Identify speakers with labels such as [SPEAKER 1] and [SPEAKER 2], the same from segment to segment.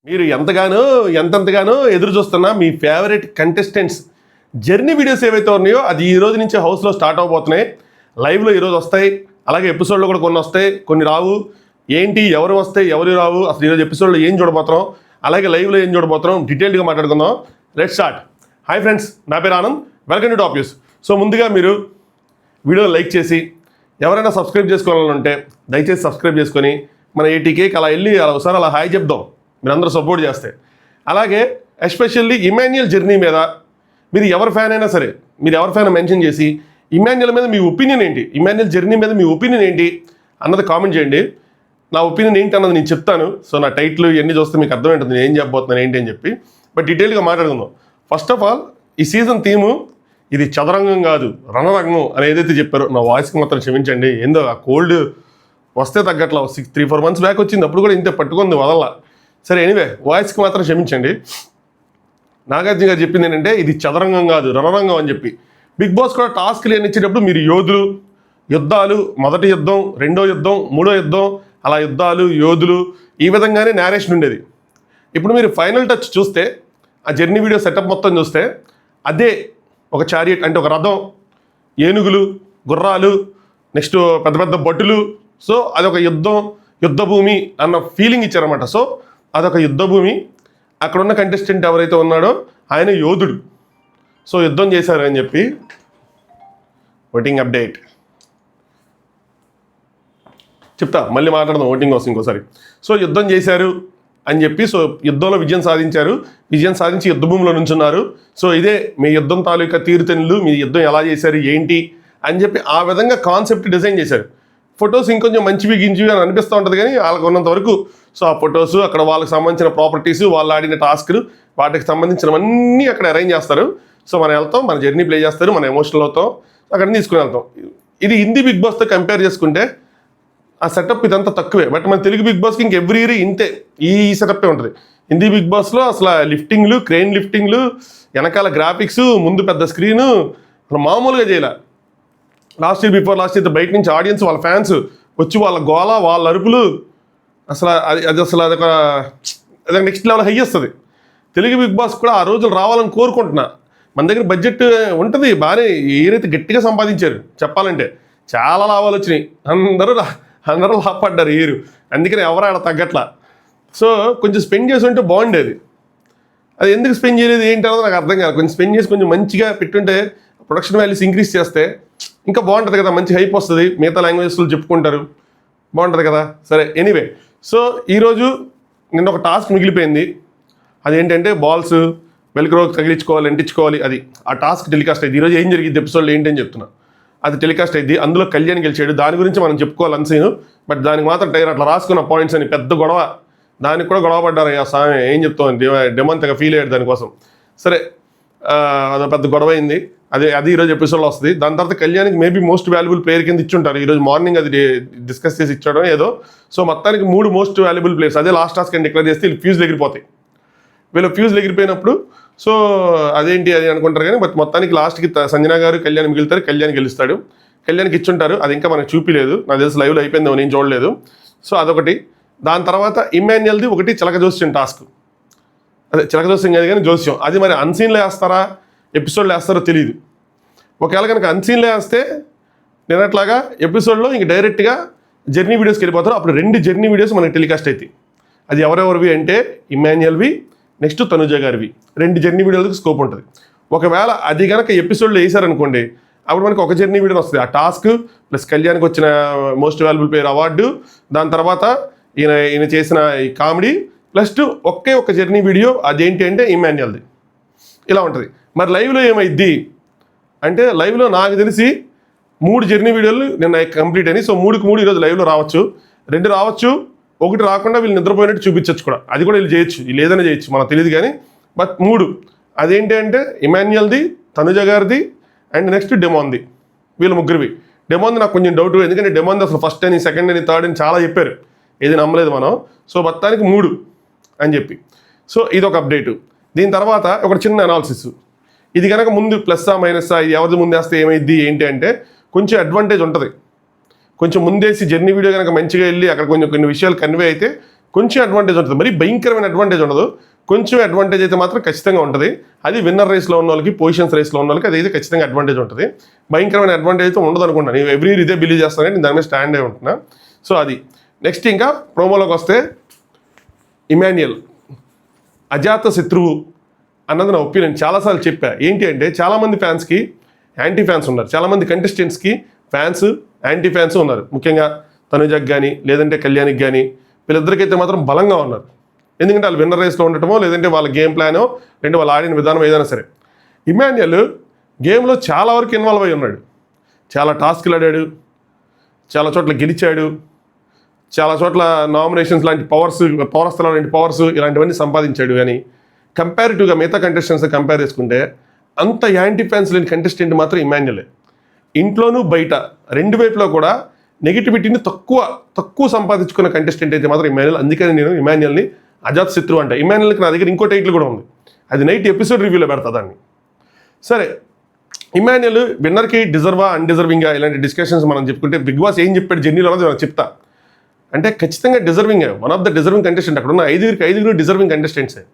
[SPEAKER 1] మీరు ఎంతెంతగానో ఎదురు చూస్తున్న మీ ఫేవరెట్ కంటెస్టెంట్స్ జర్నీ వీడియోస్ ఏవైతే ఉన్నాయో అది ఈ రోజు నుంచి హౌస్లో స్టార్ట్ అవబోతున్నాయి. లైవ్లో ఈరోజు వస్తాయి, అలాగే ఎపిసోడ్లో కూడా కొన్ని వస్తాయి, కొన్ని రావు. ఏంటి ఎవరు వస్తాయి ఎవరు రావు, అసలు ఈరోజు ఎపిసోడ్లో ఏం చూడబోతున్నాం, అలాగే లైవ్లో ఏం చూడబోతున్నాం, డీటెయిల్గా మాట్లాడుకుందాం. Let start. హాయ్ ఫ్రెండ్స్, నా పేరు Anand, welcome to top news. So ముందుగా మీరు వీడియోని లైక్ చేసి ఎవరైనా సబ్స్క్రైబ్ చేసుకోవాలనుంటే దయచేసి సబ్స్క్రైబ్ చేసుకొని మన 80Kకి అలా వెళ్ళి ఒకసారి అలా హాయ్ చెప్దాం, మీరందరూ సపోర్ట్ చేస్తే. అలాగే ఎస్పెషల్లీ ఇమాన్యుయల్ జర్నీ మీద మీరు ఎవరి ఫ్యాన్ అయినా సరే, మీరు ఎవరి ఫ్యాన్ మెన్షన్ చేసి ఇమాన్యుయల్ మీద మీ ఒపీనియన్ ఏంటి, ఇమాన్యుయల్ జర్నీ మీద మీ ఒపీనియన్ ఏంటి అన్నది కామెంట్ చేయండి. నా ఒపీనియన్ ఏంటి అన్నది నేను చెప్తాను. సో నా టైటిల్ ఇవన్నీ చూస్తే మీకు అర్థమవుతుంది నేను ఏం చెప్పబోతున్నాను ఏంటి అని చెప్పి. బట్ డీటెయిల్గా మాట్లాడుకుందాం. ఫస్ట్ ఆఫ్ ఆల్ ఈ సీజన్ థీము ఇది చదరంగం కాదు రణరంగం అని ఏదైతే చెప్పారో, నా వాయిస్కి మాత్రం క్షమించండి. ఏందో ఆ కోల్డ్ వస్తే తగ్గట్లా 3-4 months బ్యాక్ వచ్చింది, అప్పుడు కూడా ఇంతే పట్టుకుంది వదల్లా. సరే ఎనీవే, వాయిస్కి మాత్రం క్షమించండి. నాగార్జున గారు చెప్పింది ఏంటంటే ఇది చదరంగం కాదు రణరంగం అని చెప్పి. బిగ్ బాస్ కూడా టాస్క్లు అని ఇచ్చేటప్పుడు మీరు యుద్ధాలు, మొదటి యుద్ధం, రెండో యుద్ధం, మూడో యుద్ధం, అలా యుద్ధాలు, యోధులు, ఈ విధంగానే నేరేషన్ ఉండేది. ఇప్పుడు మీరు ఫైనల్ టచ్ చూస్తే, ఆ జర్నీ వీడియో సెటప్ మొత్తం చూస్తే అదే ఒక చారియట్ అంటే ఒక రథం, ఏనుగులు, గుర్రాలు, నెక్స్ట్ పెద్ద పెద్ద బొట్టులు. సో అదొక యుద్ధభూమి అన్న ఫీలింగ్ ఇచ్చారన్నమాట. సో అదొక యుద్ధభూమి. అక్కడ ఉన్న కంటెస్టెంట్ ఎవరైతే ఉన్నాడో ఆయన యోధుడు. సో యుద్ధం చేశారు అని చెప్పి ఓటింగ్ అప్డేట్ చెప్తా, మళ్ళీ మాట్లాడదాం ఓటింగ్ కోసం ఇంకోసారి. సో యుద్ధం చేశారు అని చెప్పి, సో యుద్ధంలో విజయం సాధించారు, విజయం సాధించి యుద్ధభూమిలో నుంచున్నారు. సో ఇదే మీ యుద్ధం తాలూకా తీరుతెన్నులు, మీ యుద్ధం ఎలా చేశారు ఏంటి అని చెప్పి ఆ విధంగా కాన్సెప్ట్ డిజైన్ చేశారు. ఫొటోస్ ఇంకొంచెం మంచివి గించివి అని అనిపిస్తూ ఉంటుంది, కానీ వాళ్ళకు ఉన్నంత వరకు సో ఆ ఫొటోస్, అక్కడ వాళ్ళకి సంబంధించిన ప్రాపర్టీస్, వాళ్ళు ఆడిన టాస్క్లు, వాటికి సంబంధించినవన్నీ అక్కడ అరేంజ్ చేస్తారు. సో మనం వెళ్తాం, మన జర్నీ ప్లే చేస్తారు, మన ఎమోషనల్ అవుతాం, అక్కడ తీసుకుని వెళ్తాం. ఇది హిందీ బిగ్ బాస్తో కంపేర్ చేసుకుంటే ఆ సెటప్ ఇదంతా తక్కువే. బట్ మన తెలుగు బిగ్ బాస్కి ఇంక ఎవ్రీ ఇయర్ ఇంతే ఈ సెటప్పే ఉంటుంది. హిందీ బిగ్ బాస్లో అసలు లిఫ్టింగ్లు, క్రెయిన్ లిఫ్టింగ్లు, వెనకాల గ్రాఫిక్స్, ముందు పెద్ద స్క్రీను, అసలు మామూలుగా చేయాల. లాస్ట్ ఇయర్ బయట నుంచి ఆడియన్స్, వాళ్ళ ఫ్యాన్స్ వచ్చి వాళ్ళ గోల, వాళ్ళ అరుపులు, అసలు అదొక నెక్స్ట్ లెవెల్ హై వస్తుంది. తెలుగు బిగ్ బాస్ కూడా ఆ రోజులు రావాలని కోరుకుంటున్నా. మన దగ్గర బడ్జెట్ ఉంటుంది బాగానే, ఏదైతే గట్టిగా సంపాదించారు చెప్పాలంటే, చాలా లాభాలు వచ్చినాయి, అందరూ లాభపడ్డారు ఏరు. అందుకని ఎవరు ఆడ తగ్గట్లా. సో కొంచెం స్పెండ్ చేసి ఉంటే బాగుండేది. అది ఎందుకు స్పెండ్ చేయలేదు ఏంటి అన్నది నాకు అర్థం కాదు. కొంచెం స్పెండ్ చేసి కొంచెం మంచిగా పెట్టుంటే, ప్రొడక్షన్ వాల్యూస్ ఇంక్రీజ్ చేస్తే ఇంకా బాగుంటుంది కదా, మంచి హైప్ వస్తుంది, మిగతా లాంగ్వేజెస్లో చెప్పుకుంటారు, బాగుంటుంది కదా. సరే ఎనీవే, సో ఈరోజు నిన్న ఒక టాస్క్ మిగిలిపోయింది. అదేంటంటే బాల్స్ వెల్క్రోకి తగిలించుకోవాలి, అంటించుకోవాలి. అది ఆ టాస్క్ టెలికాస్ట్ అయింది. ఈరోజు ఏం జరిగింది ఎపిసోడ్లో ఏంటి అని చెప్తున్నా. అది టెలికాస్ట్ అయింది. అందులో కళ్యాణ్ గెలిచాడు. దాని గురించి మనం చెప్పుకోవాలి అన్సీను. బట్ దానికి మాత్రం టైర్ అట్లా రాసుకున్న పాయింట్స్ అని పెద్ద గొడవ, దానికి కూడా గొడవ పడ్డారు. ఆ సామె ఏం చెప్తాం, డెమంతగా ఫీల్ అయ్యాడు దానికోసం. సరే అదో పెద్ద గొడవ అయింది. అది ఈరోజు ఎపిసోడ్లో వస్తుంది. దాని తర్వాత కళ్యాణ్కి మేబీ మోస్ట్ వాల్యుబుల్ ప్లేయర్ కింద ఇచ్చుంటారు. ఈరోజు మార్నింగ్ అది డిస్కస్ చేసి ఇచ్చడం ఏదో. సో మొత్తానికి 3 మోస్ట్ వాల్యుబుల్ ప్లేయర్స్ అదే లాస్ట్ టాస్క్ అని డిక్లేర్ చేస్తే వీళ్ళు ఫ్యూజ్లు ఎగిరిపోతాయి. వీళ్ళు ఫ్యూజ్లు ఎగిరిపోయినప్పుడు సో అదేంటి అది అనుకుంటారు, కానీ బట్ మొత్తానికి లాస్ట్కి సంజన గారు కళ్యాణ్ మిగులుతారు, కళ్యాణ్ గెలుస్తాడు. కళ్యాణ్కి ఇచ్చుంటారు. అది ఇంకా మనకు చూపిలేదు, నాకు తెలిసి లైవ్లో అయిపోయిందో నేను చూడలేదు. సో అదొకటి. దాని తర్వాత ఇమాన్యుయల్ది ఒకటి చిలక జోస్యం టాస్క్. అదే చిలక జోస్యం కాదు కానీ జోస్యం. అది మరి అన్సీన్లో వేస్తారా ఎపిసోడ్లో వేస్తారో తెలియదు. ఒకవేళ కనుక అన్సీన్లో వేస్తే నిన్నట్లాగా ఎపిసోడ్లో ఇంక డైరెక్ట్గా జర్నీ వీడియోస్కి వెళ్ళిపోతారు. అప్పుడు 2 జర్నీ వీడియోస్ మనకి టెలికాస్ట్ అవుతాయి. అది ఎవరెవరివి అంటే ఇమాన్యుయల్వి, నెక్స్ట్ తనుజ గారివి. 2 జర్నీ వీడియోలకు స్కోప్ ఉంటుంది. ఒకవేళ అది కనుక ఎపిసోడ్లో వేసారనుకోండి, అప్పుడు మనకి ఒక జర్నీ వీడియో వస్తుంది. ఆ టాస్క్ ప్లస్ కళ్యాణ్కి వచ్చిన మోస్ట్ వాల్యుబుల్ ప్లేయర్ అవార్డు, దాని తర్వాత ఈయన చేసిన ఈ కామెడీ ప్లస్ ఒక జర్నీ వీడియో అదేంటి అంటే ఇమాన్యుయల్ది. ఇలా ఉంటుంది. మరి లైవ్లో ఏమైద్ది అంటే, లైవ్లో నాకు తెలిసి 3 జర్నీ వీడియోలు నిన్న కంప్లీట్ అయినాయి. సో 3కి 3 ఈరోజు లైవ్లో రావచ్చు, 2 రావచ్చు, 1 రాకుండా వీళ్ళు నిద్రపోయినట్టు చూపించవచ్చు కూడా. అది కూడా వీళ్ళు చేయొచ్చు, వీళ్ళు ఏదైనా చేయొచ్చు, మనకు తెలియదు. కానీ బట్ 3 అదేంటి అంటే ఇమాన్యుయల్ది, తనుజ గారిది అండ్ నెక్స్ట్ డెమోన్ది. వీళ్ళు ముగ్గురివి. డెమోన్ది నాకు కొంచెం డౌట్, ఎందుకంటే డెమోన్ది అసలు ఫస్ట్ అని, సెకండ్ అని, థర్డ్ అని చాలా చెప్పారు, ఏది నమ్మలేదు మనం. సో మొత్తానికి 3 అని చెప్పి. సో ఇది ఒక అప్డేటు. దీని తర్వాత ఒక చిన్న అనాలిసిస్. ఇది కనుక ముందు ప్లస్సా మైనస్సా, ఇది ఎవరిది ముందేస్తే ఏమైద్ది ఏంటి అంటే కొంచెం అడ్వాంటేజ్ ఉంటుంది. కొంచెం ముందేసి జర్నీ వీడియో కనుక మంచిగా వెళ్ళి అక్కడ కొన్ని విషయాలు కన్వే అయితే కొంచెం అడ్వాంటేజ్ ఉంటుంది, మరి భయంకరమైన అడ్వాంటేజ్ ఉండదు, కొంచెం అడ్వాంటేజ్ అయితే మాత్రం ఖచ్చితంగా ఉంటుంది. అది విన్నర్ రేస్లో ఉన్న వాళ్ళకి, పొజిషన్స్ రేస్లో ఉన్న వాళ్ళకి అదైతే ఖచ్చితంగా అడ్వాంటేజ్ ఉంటుంది. భయంకరమైన అడ్వాంటేజ్ అయితే ఉండదు అనుకుంటాను. నేను ఎవ్రీ ఇదే బిలీవ్ చేస్తాను, కానీ నేను దాని మీద స్టాండ్ అయి ఉంటున్నా. సో అది నెక్స్ట్. ఇంకా ప్రోమోలోకి వస్తే ఇమాన్యుయల్ అజాత శత్రువు అన్నది నా ఒపీనియన్. చాలాసార్లు చెప్పా. ఏంటి అంటే చాలామంది ఫ్యాన్స్కి యాంటీ ఫ్యాన్స్ ఉన్నారు, చాలామంది కంటెస్టెంట్స్కి ఫ్యాన్స్ యాంటీ ఫ్యాన్స్ ఉన్నారు. ముఖ్యంగా తనుజకి కానీ లేదంటే కళ్యాణ్కి కానీ వీళ్ళిద్దరికైతే మాత్రం బలంగా ఉన్నారు. ఎందుకంటే వాళ్ళు విన్నర్ రేస్లో ఉండటమో లేదంటే వాళ్ళ గేమ్ ప్లానో లేదంటే వాళ్ళు ఆడిన విధానం ఏదైనా సరే. ఇమాన్యుయల్ గేమ్లో చాలా వరకు ఇన్వాల్వ్ అయి ఉన్నాడు, చాలా టాస్క్లు ఆడాడు, చాలా చోట్ల గెలిచాడు, చాలా చోట్ల నామినేషన్స్ లాంటి పవర్స్ లాంటి పవర్స్ ఇలాంటివన్నీ సంపాదించాడు. కానీ కంపారిటివ్గా మిగతా కంటెస్టెంట్స్ కంపేర్ చేసుకుంటే అంత యాంటీ ఫ్యాన్స్ లేని కంటెస్టెంట్ మాత్రం ఇమాన్యుయలే. ఇంట్లోనూ బయట రెండు వైపులో కూడా నెగిటివిటీని తక్కువ సంపాదించుకున్న కంటెస్టెంట్ అయితే మాత్రం ఇమాన్యుయల్. అందుకని నేను ఇమాన్యుయల్ని అజాత్ శత్రువు అంటే. ఇమాన్యుయల్కి నా దగ్గర ఇంకో టైటిల్ కూడా ఉంది, అది నైట్ ఎపిసోడ్ రివ్యూలో పెడతా దాన్ని. సరే, ఇమాన్యుయల్ విన్నర్కి డిజర్వా అన్డిజర్వింగా ఇలాంటి డిస్కషన్స్ మనం చెప్పుకుంటే బిగ్ బాస్ ఏం చెప్పాడు జర్నీలో అన్నది మనం చెప్తా. అంటే ఖచ్చితంగా deserving, one of the deserving contestant. అక్కడ ఉన్న ఐదుగురు డిజర్వింగ్ కంటెస్టెంట్సే.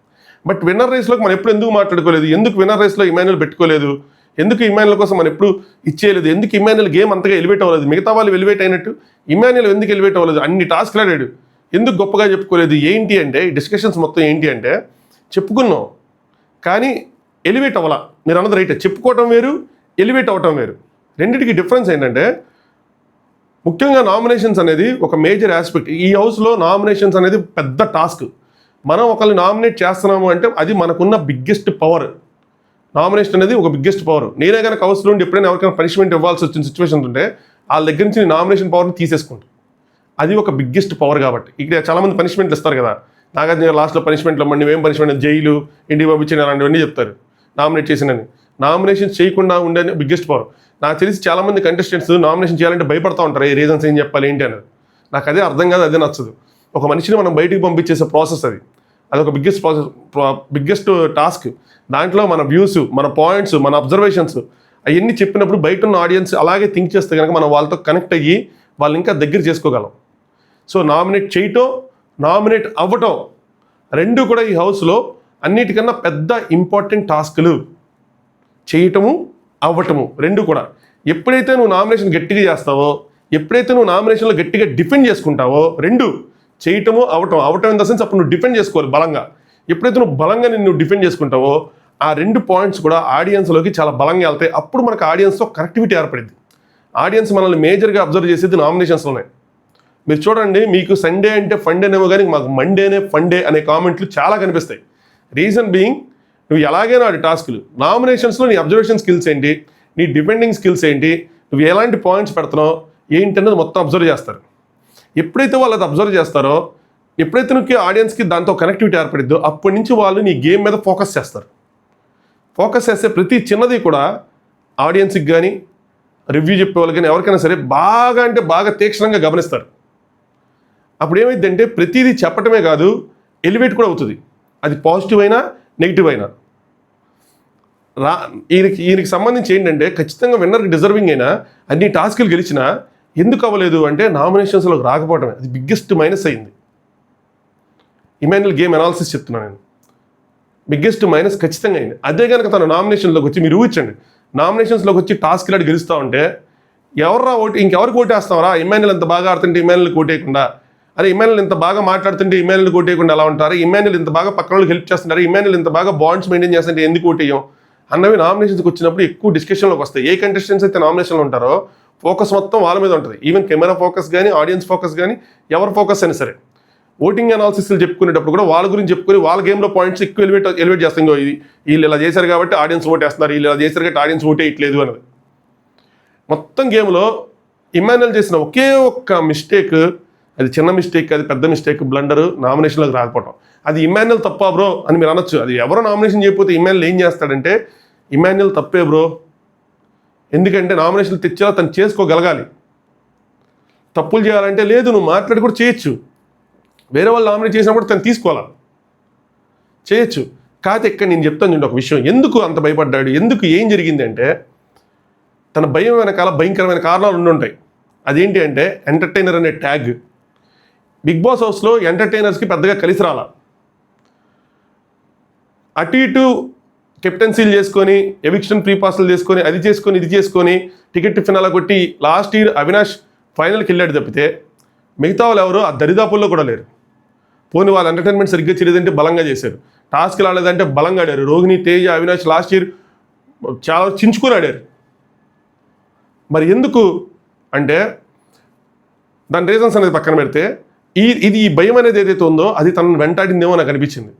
[SPEAKER 1] బట్ విన్నర్ రేస్లోకి మనం ఎప్పుడు ఎందుకు మాట్లాడుకోలేదు, ఎందుకు విన్నర్ రేస్లో ఇమాన్యుయల్ పెట్టుకోలేదు, ఎందుకు ఇమాన్యుయల్ కోసం మనం ఎప్పుడు ఇచ్చేయలేదు, ఎందుకు ఇమాన్యుయల్ గేమ్ అంతగా ఎలివేట్ అవ్వలేదు, మిగతా వాళ్ళు ఎలివేట్ అయినట్టు ఇమాన్యుయల్ ఎందుకు ఎలివేట్ అవ్వలేదు, అన్ని టాస్క్లు ఆడాడు, ఎందుకు గొప్పగా చెప్పుకోలేదు. ఏంటి అంటే ఈ డిస్కషన్స్ మొత్తం ఏంటి అంటే చెప్పుకున్నాం కానీ ఎలివేట్ అవ్వాలా. మీరు అన్నది రైట్, చెప్పుకోవటం వేరు, ఎలివేట్ అవ్వటం వేరు. రెండింటికి డిఫరెన్స్ ఏంటంటే ముఖ్యంగా నామినేషన్స్ అనేది ఒక మేజర్ ఆస్పెక్ట్. ఈ హౌస్లో నామినేషన్స్ అనేది పెద్ద టాస్క్. మనం ఒకరిని నామినేట్ చేస్తున్నాము అంటే అది మనకున్న బిగ్గెస్ట్ పవర్. నామినేషన్ అనేది ఒక బిగ్గెస్ట్ పవర్. నేనే కనుక హౌస్లో ఉండి ఎప్పుడైనా ఎవరికైనా పనిష్మెంట్ ఇవ్వాల్సి వచ్చిన సిచ్యువేషన్ ఉంటే వాళ్ళ దగ్గర నుంచి నామినేషన్ పవర్ని తీసేసుకుంటాను. అది ఒక బిగ్గెస్ట్ పవర్. కాబట్టి ఇక్కడ చాలామంది పనిష్మెంట్లు ఇస్తారు కదా, నాగార్జున లాస్ట్లో పనిష్మెంట్లో మళ్ళీ ఏం పనిష్మెంట్, జైలు, ఇంటికి పంపించిన అలాంటివన్నీ చెప్తారు నామినేట్ చేసినని. నామినేషన్ చేయకుండా ఉండే బిగ్గెస్ట్ పవర్. నాకు తెలిసి చాలామంది కంటెస్టెంట్స్ నామినేషన్ చేయాలంటే భయపడతా ఉంటారు, ఏ రీజన్స్ ఏం చెప్పాలి ఏంటి అనేది. నాకు అదే అర్థం కాదు, అదే నచ్చదు. ఒక మనిషిని మనం బయటికి పంపించేసే ప్రాసెస్ అదొక బిగ్గెస్ట్ ప్రాసెస్, బిగ్గెస్ట్ టాస్క్. దాంట్లో మన వ్యూస్, మన పాయింట్స్, మన అబ్జర్వేషన్స్ అవన్నీ చెప్పినప్పుడు బయట ఉన్న ఆడియన్స్ అలాగే థింక్ చేస్తే కనుక మనం వాళ్ళతో కనెక్ట్ అయ్యి వాళ్ళు ఇంకా దగ్గర చేసుకోగలం. సో నామినేట్ చేయటం, నామినేట్ అవ్వటం రెండు కూడా ఈ హౌస్లో అన్నిటికన్నా పెద్ద ఇంపార్టెంట్ టాస్క్లు. చేయటము, అవ్వటము రెండు కూడా. ఎప్పుడైతే నువ్వు నామినేషన్ గట్టిగా చేస్తావో, ఎప్పుడైతే నువ్వు నామినేషన్లో గట్టిగా డిఫెండ్ చేసుకుంటావో, రెండు చేయటము, అవ్వటం ఇన్ ద సెన్స్ అప్పుడు నువ్వు డిఫెండ్ చేసుకోవాలి బలంగా. ఎప్పుడైతే నువ్వు బలంగా నువ్వు డిఫెండ్ చేసుకుంటావో ఆ రెండు పాయింట్స్ కూడా ఆడియన్స్లోకి చాలా బలంగా వెళ్తాయి. అప్పుడు మనకు ఆడియన్స్తో కనెక్టివిటీ ఏర్పడింది. ఆడియన్స్ మనల్ని మేజర్గా అబ్జర్వ్ చేసేది నామినేషన్స్లోనే. మీరు చూడండి, మీకు సండే అంటే ఫండేనేమో కానీ మాకు మండేనే ఫండే అనే కామెంట్లు చాలా కనిపిస్తాయి. రీజన్ బీయింగ్ నువ్వు ఎలాగైనా ఆడి టాస్క్లు. నామినేషన్స్లో నీ అబ్జర్వేషన్ స్కిల్స్ ఏంటి, నీ డిఫెండింగ్ స్కిల్స్ ఏంటి, నువ్వు ఎలాంటి పాయింట్స్ పెడుతున్నావు ఏంటి అన్నది మొత్తం అబ్జర్వ్ చేస్తారు. ఎప్పుడైతే వాళ్ళు అది అబ్జర్వ్ చేస్తారో, ఎప్పుడైతే నువ్వు ఆడియన్స్కి దాంతో కనెక్టివిటీ ఏర్పడిద్దో అప్పటి నుంచి వాళ్ళు నీ గేమ్ మీద ఫోకస్ చేస్తారు. ఫోకస్ చేస్తే ప్రతి చిన్నది కూడా ఆడియన్స్కి కానీ రివ్యూ చెప్పే వాళ్ళు కానీ ఎవరికైనా సరే బాగా అంటే బాగా తీక్షణంగా గమనిస్తారు. అప్పుడు ఏమైందంటే ప్రతిదీ చెప్పటమే కాదు, ఎలివేట్ కూడా అవుతుంది. అది పాజిటివ్ అయినా నెగిటివ్ అయినా. ఈయనకి సంబంధించి ఏంటంటే ఖచ్చితంగా విన్నర్కి డిజర్వింగ్ అయినా అన్ని టాస్కులు గెలిచినా ఎందుకు అవ్వలేదు అంటే నామినేషన్స్లోకి రాకపోవడమే అది బిగ్గెస్ట్ మైనస్ అయింది. ఇమాన్యుయల్ గేమ్ అనాలిసిస్ చెప్తున్నాను నేను. బిగ్గెస్ట్ మైనస్ ఖచ్చితంగా అయింది. అదే కనుక తను నామినేషన్లోకి వచ్చి మీరు ఊహించండి, నామినేషన్స్లోకి వచ్చి టాస్క్లు ఆడి గెలుస్తూ ఉంటే ఎవర్రా ఇంకెవరికి ఓటేస్తావరా, ఇమాన్యుయల్ ఎంత బాగా ఆడుతుంటే ఇమాన్యుయల్కి ఓటేయకుండా, అరే ఇమాన్యుయల్ ఇంత బాగా మాట్లాడుతుంటే ఇమాన్యుయల్కి ఓటేయకుండా ఎలా ఉంటారు, ఇమాన్యుయల్ ఇంత బాగా పక్కన వాళ్ళకి హెల్ప్ చేస్తున్నారు, ఇమాన్యుయల్ ఇంత బాగా బాండ్స్ మెయింటైన్ చేస్తుంటే ఎందుకు ఓటేయం అన్నవి నామినేషన్స్కి వచ్చినప్పుడు ఎక్కువ డిస్కషన్లోకి వస్తాయి. ఏ కంటెస్టెంట్స్ అయితే నామినేషన్లో ఉంటారో ఫోకస్ మొత్తం వాళ్ళ మీద ఉంటుంది. ఈవెన్ కెమెరా ఫోకస్ కానీ, ఆడియన్స్ ఫోకస్ కానీ, ఎవరి ఫోకస్ అయినా సరే. ఓటింగ్ అనాలిసిస్లు చెప్పుకునేటప్పుడు కూడా వాళ్ళ గురించి చెప్పుకొని వాళ్ళ గేమ్లో పాయింట్స్ ఎక్కువ ఎలివేట్ చేస్తాం. వీళ్ళు ఇలా చేశారు కాబట్టి ఆడియన్స్ ఓటేస్తున్నారు, వీళ్ళు ఇలా చేశారు కాబట్టి ఆడియన్స్ ఓటే ఇట్లేదు అన్నది. మొత్తం గేమ్లో ఇమాన్యుయల్ చేసిన ఒకే ఒక్క మిస్టేక్, అది చిన్న మిస్టేక్, అది పెద్ద మిస్టేక్, బ్లండర్, నామినేషన్లోకి రాకపోవడం. అది ఇమాన్యుయల్ తప్పా బ్రో అని మీరు అనొచ్చు. అది ఎవరో నామినేషన్ చేయకపోతే ఇమాన్యుయల్ ఏం చేస్తాడంటే ఇమాన్యుయల్ తప్పే బ్రో, ఎందుకంటే నామినేషన్లు తెచ్చేలా తను చేసుకోగలగాలి. తప్పులు చేయాలంటే లేదు, నువ్వు మాట్లాడి కూడా చేయొచ్చు. వేరే వాళ్ళు నామినేట్ చేసినప్పుడు తను తీసుకోవాలా, చేయొచ్చు. కాకపోతే ఇక్కడ నేను చెప్తాను చూడండి ఒక విషయం, ఎందుకు అంత భయపడ్డాడు, ఎందుకు ఏం జరిగింది అంటే తన భయం వెనకాల భయంకరమైన కారణాలు ఉండుంటాయి. అదేంటి అంటే ఎంటర్టైనర్ అనే ట్యాగ్. బిగ్ బాస్ హౌస్లో ఎంటర్టైనర్స్కి పెద్దగా కలిసి రాలా. అటు ఇటు కెప్టెన్సీలు చేసుకొని, ఎవిక్షన్ ప్రీ పాస్లు చేసుకొని, అది చేసుకొని ఇది చేసుకొని టికెట్ ఫినాలా కొట్టి లాస్ట్ ఇయర్ అవినాష్ ఫైనల్కి వెళ్ళాడు తప్పితే మిగతా వాళ్ళు ఎవరు ఆ దరిదాపుల్లో కూడా లేరు. పోనీ వాళ్ళ ఎంటర్టైన్మెంట్ సరిగ్గా చేయలేదంటే బలంగా చేశారు, టాస్క్లు ఆడలేదంటే బలంగా ఆడారు. రోహిణి, తేజ, అవినాష్ లాస్ట్ ఇయర్ చాలా చించుకొని ఆడారు. మరి ఎందుకు అంటే దాని రీజన్స్ అనేది పక్కన పెడితే ఈ భయం అనేది ఏదైతే ఉందో అది తనను వెంటాడిందేమో నాకు అనిపించింది.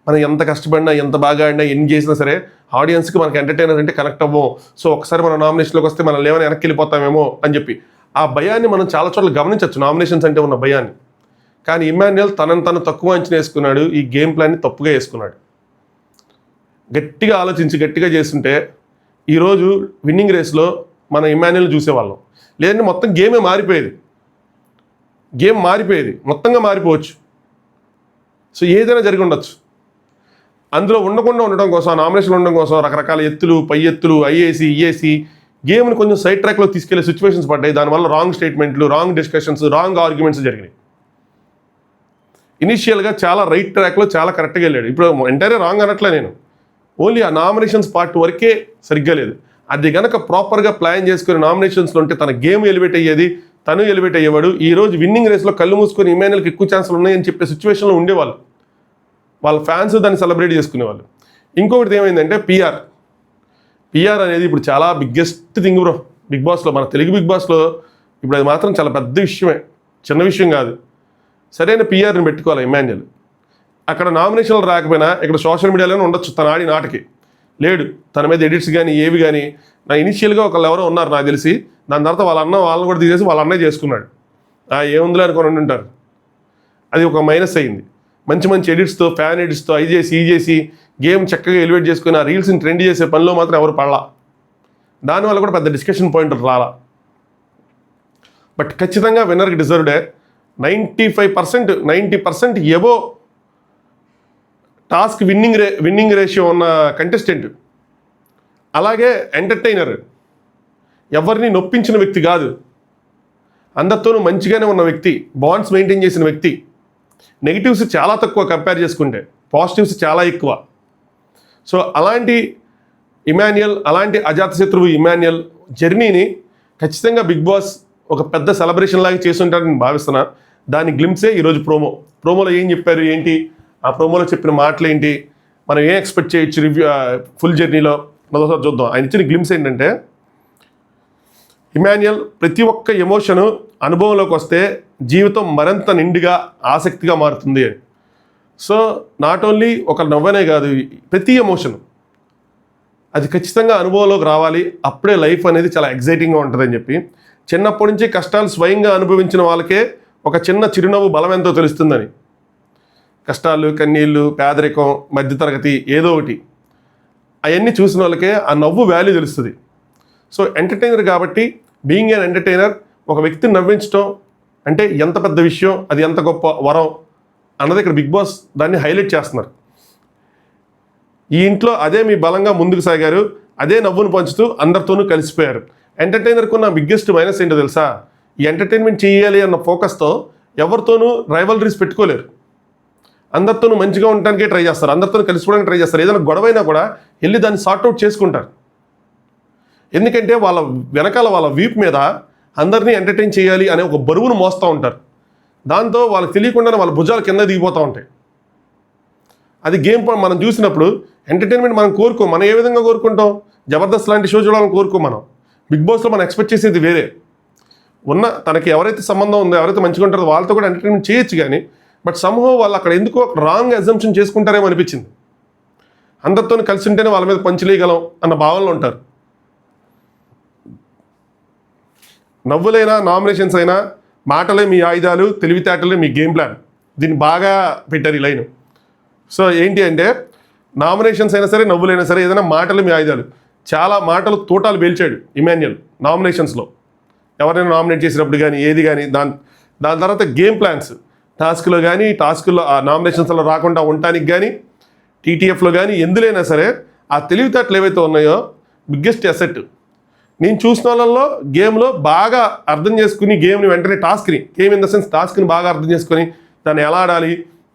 [SPEAKER 1] మనం ఎంత కష్టపడినా, ఎంత బాగా ఆడినా, ఎన్ని చేసినా సరే ఆడియన్స్కి మనకి ఎంటర్టైనర్ అంటే కనెక్ట్ అవ్వం. సో ఒకసారి మన నామినేషన్లోకి వస్తే మనం లేవని వెనక్కి వెళ్ళిపోతామేమో అని చెప్పి ఆ భయాన్ని మనం చాలా చోట్ల గమనించవచ్చు, నామినేషన్స్ అంటే ఉన్న భయాన్ని. కానీ ఇమాన్యుయల్ తనను తను తక్కువ అంచనా వేసుకున్నాడు, ఈ గేమ్ ప్లాన్ని తప్పుగా వేసుకున్నాడు. గట్టిగా ఆలోచించి గట్టిగా చేస్తుంటే ఈరోజు విన్నింగ్ రేస్లో మన ఇమాన్యుయల్ చూసేవాళ్ళం. లేదంటే మొత్తం గేమే మారిపోయేది, గేమ్ మారిపోయేది, మొత్తంగా మారిపోవచ్చు. సో ఏదైనా జరిగి ఉండొచ్చు. అందులో ఉండకుండా ఉండడం కోసం, నామినేషన్లో ఉండడం కోసం రకరకాల ఎత్తులు, పై ఎత్తులు, ఐఏసి, ఈఏసి గేమ్ని కొంచెం సైడ్ ట్రాక్లో తీసుకెళ్లే సిచ్యువేషన్స్ పడ్డాయి. దానివల్ల రాంగ్ స్టేట్మెంట్లు, రాంగ్ డిస్కషన్స్, రాంగ్ ఆర్గ్యుమెంట్స్ జరిగినాయి. ఇనిషియల్గా చాలా రైట్ ట్రాక్లో చాలా కరెక్ట్గా వెళ్ళాడు. ఇప్పుడు ఎంటైరే రాంగ్ అనట్లే నేను, ఓన్లీ ఆ నామినేషన్స్ పార్ట్ వరకే సరిగ్గా లేదు. అది కనుక ప్రాపర్గా ప్లాన్ చేసుకుని నామినేషన్స్లో ఉంటే తన గేమ్ ఎలివేట్ అయ్యేది, తను ఎలివేట్ అయ్యేవాడు. ఈరోజు విన్నింగ్ రేస్లో కళ్ళు మూసుకొని ఇమాన్యుయల్కి ఎక్కువ ఛాన్సులు ఉన్నాయని చెప్పే సిచ్యువేషన్లో ఉండేవాళ్ళు. వాళ్ళ ఫ్యాన్స్ దాన్ని సెలబ్రేట్ చేసుకునేవాళ్ళు. ఇంకొకటి ఏమైందంటే పిఆర్ అనేది ఇప్పుడు చాలా బిగ్గెస్ట్ థింగ్ బ్రో బిగ్ బాస్లో, మన తెలుగు బిగ్ బాస్లో ఇప్పుడు అది మాత్రం చాలా పెద్ద విషయమే, చిన్న విషయం కాదు. సరైన పిఆర్ని పెట్టుకోవాలి ఇమాన్యుయల్. అక్కడ నామినేషన్లు రాకపోయినా ఇక్కడ సోషల్ మీడియాలోనే ఉండొచ్చు, తన ఆడి నాటకి లేడు. తన మీద ఎడిట్స్ కానీ ఏవి కానీ నా ఇనిషియల్గా ఒకళ్ళు ఎవరో ఉన్నారు నాకు తెలిసి, దాని తర్వాత వాళ్ళని కూడా తీసేసి వాళ్ళ అన్నయ్య చేసుకున్నాడు. ఏముందిలే అనుకొని ఉంటారు. అది ఒక మైనస్ అయ్యింది. మంచి మంచి ఎడిట్స్తో, ఫ్యాన్ ఎడిట్స్తో అవి చేసి ఈ చేసి గేమ్ చక్కగా ఎలివేట్ చేసుకుని ఆ రీల్స్ని ట్రెండ్ చేసే పనిలో మాత్రం ఎవరు పడలా. దానివల్ల కూడా పెద్ద డిస్కషన్ పాయింట్ రాలా. బట్ ఖచ్చితంగా విన్నర్కి డిజర్వ్డే. 90% ఎబో టాస్క్ విన్నింగ్ రేషియో ఉన్న కంటెస్టెంట్, అలాగే ఎంటర్టైనర్, ఎవరిని నొప్పించిన వ్యక్తి కాదు, అందరితోనూ మంచిగానే ఉన్న వ్యక్తి, బాండ్స్ మెయింటైన్ చేసిన వ్యక్తి. నెగిటివ్స్ చాలా తక్కువ కంపేర్ చేసుకుంటే, పాజిటివ్స్ చాలా ఎక్కువ. సో అలాంటి ఇమాన్యుయల్, అలాంటి అజాతశత్రువు ఇమాన్యుయల్ జర్నీని ఖచ్చితంగా బిగ్ బాస్ ఒక పెద్ద సెలబ్రేషన్ లాగా చేస్తుంటారని నేను భావిస్తున్నా. దాని గ్లింప్సే ఈరోజు ప్రోమోలో ఏం చెప్పారు, ఏంటి ఆ ప్రోమోలో చెప్పిన మాటలు ఏంటి, మనం ఏం ఎక్స్పెక్ట్ చేయొచ్చు రివ్యూ ఫుల్ జర్నీలో మరోసారి చూద్దాం. ఆయన ఇచ్చిన గ్లింప్స్ ఏంటంటే ఇమాన్యుయల్ ప్రతి ఒక్క ఎమోషను అనుభవంలోకి వస్తే జీవితం మరింత నిండుగా ఆసక్తిగా మారుతుంది అని. సో నాట్ ఓన్లీ ఒక నవ్వనే కాదు, ప్రతి ఎమోషను అది ఖచ్చితంగా అనుభవంలోకి రావాలి, అప్పుడే లైఫ్ అనేది చాలా ఎగ్జైటింగ్గా ఉంటుందని చెప్పి, చిన్నప్పటి నుంచి కష్టాలు స్వయంగా అనుభవించిన వాళ్ళకే ఒక చిన్న చిరునవ్వు బలం ఎంతో తెలుస్తుందని. కష్టాలు, కన్నీళ్ళు, పేదరికం, మధ్యతరగతి ఏదో ఒకటి అవన్నీ చూసిన వాళ్ళకే ఆ నవ్వు వాల్యూ తెలుస్తుంది. సో ఎంటర్టైనర్ కాబట్టి, బీయింగ్ ఎన్ ఎంటర్టైనర్, ఒక వ్యక్తిని నవ్వించడం అంటే ఎంత పెద్ద విషయం, అది ఎంత గొప్ప వరం అన్నది ఇక్కడ బిగ్ బాస్ దాన్ని హైలైట్ చేస్తున్నారు. ఈ ఇంట్లో అదే మీ బలంగా ముందుకు సాగారు, అదే నవ్వును పంచుతూ అందరితోనూ కలిసిపోయారు. ఎంటర్టైనర్కు ఉన్న బిగ్గెస్ట్ మైనస్ ఏంటో తెలుసా? ఈ ఎంటర్టైన్మెంట్ చేయాలి అన్న ఫోకస్తో ఎవరితోనూ రైవలరీస్ పెట్టుకోలేరు. అందరితోనూ మంచిగా ఉండడానికే ట్రై చేస్తారు, అందరితో కలిసిపోవడానికి ట్రై చేస్తారు. ఏదైనా గొడవైనా కూడా వెళ్ళి దాన్ని సార్ట్అవుట్ చేసుకుంటారు. ఎందుకంటే వాళ్ళ వెనకాల, వాళ్ళ వీప్ మీద అందరినీ ఎంటర్టైన్ చేయాలి అనే ఒక బరువును మోస్తూ ఉంటారు. దాంతో వాళ్ళకి తెలియకుండానే వాళ్ళ భుజాలు కింద దిగిపోతూ ఉంటాయి. అది గేమ్ మనం చూసినప్పుడు ఎంటర్టైన్మెంట్ మనం మనం ఏ విధంగా కోరుకుంటాం? జబర్దస్త్ లాంటి షో చూడాలని కోరుకోం మనం. బిగ్ బాస్లో మనం ఎక్స్పెక్ట్ చేసేది వేరే. తనకి ఎవరైతే సంబంధం ఉందో, ఎవరైతే మంచిగా ఉంటారో వాళ్ళతో కూడా ఎంటర్టైన్మెంట్ చేయొచ్చు. కానీ బట్ సమ్హౌ వాళ్ళు అక్కడ ఎందుకో రాంగ్ అజంప్షన్ చేసుకుంటారేమో అనిపించింది. అందరితో కలిసి ఉంటేనే వాళ్ళ మీద పంచలేయగలం అన్న భావనలో ఉంటారు. నవ్వులైనా, నామినేషన్స్ అయినా, మాటలే మీ ఆయుధాలు, తెలివితేటలే మీ గేమ్ ప్లాన్. దీన్ని బాగా పెట్టారు ఈ లైన్. సో ఏంటి అంటే నామినేషన్స్ అయినా సరే, నవ్వులైనా సరే, ఏదైనా మాటలు మీ ఆయుధాలు. చాలా మాటలు తోటాలు పేల్చాడు ఇమాన్యుయల్ నామినేషన్స్లో. ఎవరైనా నామినేట్ చేసినప్పుడు కానీ ఏది కానీ దాని తర్వాత గేమ్ ప్లాన్స్, టాస్క్లో కానీ, టాస్క్లో ఆ నామినేషన్స్లో రాకుండా ఉండటానికి కానీ, టీటీఎఫ్లో కానీ, ఎందులైనా సరే ఆ తెలివితేటలు ఏవైతే ఉన్నాయో బిగ్గెస్ట్ అసెట్. నేను చూసిన వాళ్ళల్లో గేమ్లో బాగా అర్థం చేసుకుని గేమ్ని వెంటనే గేమ్ ఇన్ ద సెన్స్ టాస్క్ని బాగా అర్థం చేసుకొని దాన్ని ఎలా ఆడాలి,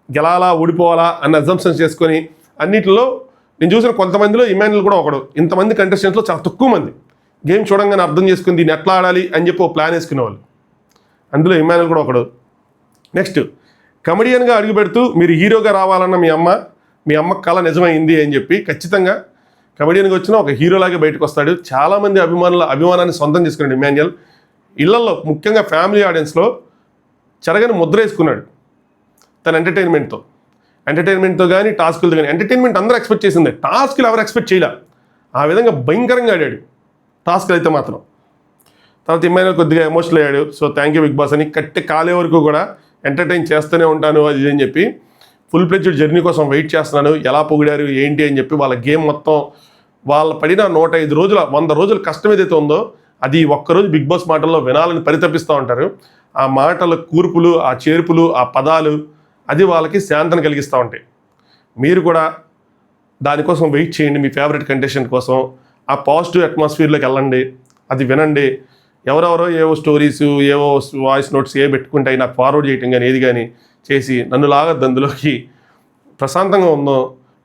[SPEAKER 1] గెలాలా, ఓడిపోవాలా అన్న అజంప్షన్స్ చేసుకొని అన్నిటిలో నేను చూసిన కొంతమందిలో ఇమాన్యుల్ కూడా ఒకడు. ఇంతమంది కంటెస్టెంట్స్లో చాలా తక్కువ మంది గేమ్ చూడంగానే అర్థం చేసుకుని దీన్ని ఎట్లా ఆడాలి అని చెప్పి ఒక ప్లాన్ వేసుకునేవాళ్ళు. అందులో ఇమాన్యుల్ కూడా ఒకడు. నెక్స్ట్, కమెడియన్గా అడుగు పెడుతూ మీరు హీరోగా రావాలన్న మీ అమ్మ కళ నిజమైంది అని చెప్పి ఖచ్చితంగా కమెడియన్గా వచ్చిన ఒక హీరోలాగే బయటకు వస్తాడు. చాలామంది అభిమానాన్ని సొంతం చేసుకున్నాడు ఇమాన్యుల్. ఇళ్లలో ముఖ్యంగా ఫ్యామిలీ ఆడియన్స్లో చెరగని ముద్ర వేసుకున్నాడు తన ఎంటర్టైన్మెంట్తో కానీ టాస్కులతో కానీ. ఎంటర్టైన్మెంట్ అందరూ ఎక్స్పెక్ట్ చేసిందే, టాస్కులు ఎవరు ఎక్స్పెక్ట్ చేయలే. ఆ విధంగా భయంకరంగా ఆడాడు టాస్కులు అయితే మాత్రం. తర్వాత ఇమాన్యుల్ కొద్దిగా ఎమోషనల్ అయ్యాడు. So thank you Bigg Boss అని కట్టి కాలే వరకు కూడా ఎంటర్టైన్ చేస్తూనే ఉంటాను అది అని చెప్పి ఫుల్ ప్లెడ్జ్డ్ జర్నీ కోసం వెయిట్ చేస్తున్నాను. ఎలా పొగిడారు ఏంటి అని చెప్పి వాళ్ళ గేమ్ మొత్తం వాళ్ళ పడిన 105 రోజుల 100 రోజుల కష్టం ఏదైతే ఉందో అది ఒక్కరోజు బిగ్ బాస్ మాటల్లో వినాలని పరితపిస్తూ ఉంటారు. ఆ మాటల కూర్పులు, ఆ చేర్పులు, ఆ పదాలు అది వాళ్ళకి శాంతను కలిగిస్తూ ఉంటాయి. మీరు కూడా దానికోసం వెయిట్ చేయండి. మీ ఫేవరెట్ కంటెస్టెంట్ కోసం ఆ పాజిటివ్ అట్మాస్ఫియర్లోకి వెళ్ళండి, అది వినండి. ఎవరెవరో ఏవో స్టోరీస్, ఏవో వాయిస్ నోట్స్ పెట్టుకుంటే నాకు ఫార్వర్డ్ చేయటం కానీ ఏది కానీ చేసి నన్ను లాగద్దు అందులోకి. ప్రశాంతంగా ఉందో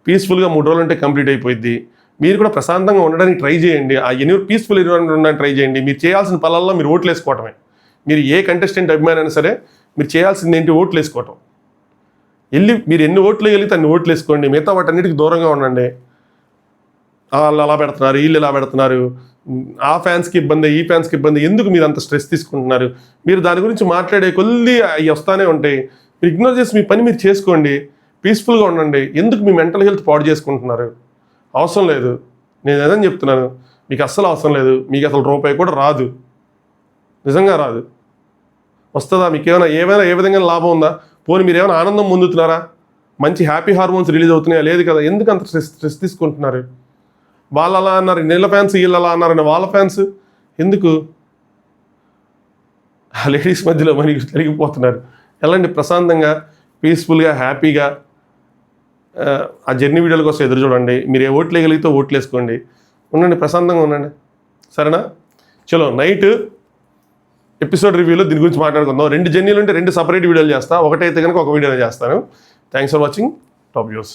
[SPEAKER 1] పీస్ఫుల్గా 3 రోజులు ఉంటే కంప్లీట్ అయిపోయింది. మీరు కూడా ప్రశాంతంగా ఉండడానికి ట్రై చేయండి. ఆ పీస్ఫుల్ ఎన్విరాన్మెంట్ ఉండడానికి ట్రై చేయండి. మీరు చేయాల్సిన పనులలో మీరు ఓట్లు వేసుకోవటమే. మీరు ఏ కంటెస్టెంట్ అభిమానైనా సరే మీరు చేయాల్సింది ఏంటి? ఓట్లు వేసుకోవటం. మీరు ఎన్ని ఓట్లు వేయగలిగితే అన్ని ఓట్లు వేసుకోండి. మిగతా వాటన్నిటికి దూరంగా ఉండండి. వాళ్ళు అలా పెడుతున్నారు, వీళ్ళు ఇలా పెడుతున్నారు, ఆ ఫ్యాన్స్కి ఇబ్బంది, ఈ ఫ్యాన్స్కి ఇబ్బంది, ఎందుకు మీరు అంత స్ట్రెస్ తీసుకుంటున్నారు? మీరు దాని గురించి మాట్లాడే కొద్ది అవి వస్తూనే ఉంటాయి. మీరు ఇగ్నోర్ చేసి మీ పని మీరు చేసుకోండి, పీస్ఫుల్గా ఉండండి. ఎందుకు మీ మెంటల్ హెల్త్ పాడు చేసుకుంటున్నారు? అవసరం లేదు. నేను ఏదని చెప్తున్నాను, మీకు అస్సలు అవసరం లేదు. మీకు అసలు రూపాయి కూడా రాదు, నిజంగా రాదు. వస్తుందా? మీకు ఏమైనా ఏ విధంగా లాభం ఉందా? పోనీ మీరు ఏమైనా ఆనందం పొందుతున్నారా? మంచి హ్యాపీ హార్మోన్స్ రిలీజ్ అవుతున్నాయా? లేదు కదా. ఎందుకు అంత స్ట్రెస్ తీసుకుంటున్నారు? వాళ్ళు అలా అన్నారు, నీళ్ళ ఫ్యాన్స్ వీళ్ళు అలా అన్నారని వాళ్ళ ఫ్యాన్స్ ఎందుకు? ఆ లేడీస్ మధ్యలో మరి జరిగిపోతున్నారు. ఎలాంటి ప్రశాంతంగా పీస్ఫుల్గా హ్యాపీగా ఆ జర్నీ వీడియోల కోసం ఎదురు చూడండి. మీరు ఏ ఓట్లు వేయగలిగితే ఓట్లు వేసుకోండి, ఉండండి, ప్రశాంతంగా ఉండండి. సరేనా? చలో నైట్ ఎపిసోడ్ రివ్యూలో దీని గురించి మాట్లాడుకుందాం. 2 జర్నీలు ఉంటే 2 సపరేట్ వీడియోలు చేస్తాను. ఒకటైతే కనుక ఒక వీడియోనే చేస్తాను. Thanks for watching top news.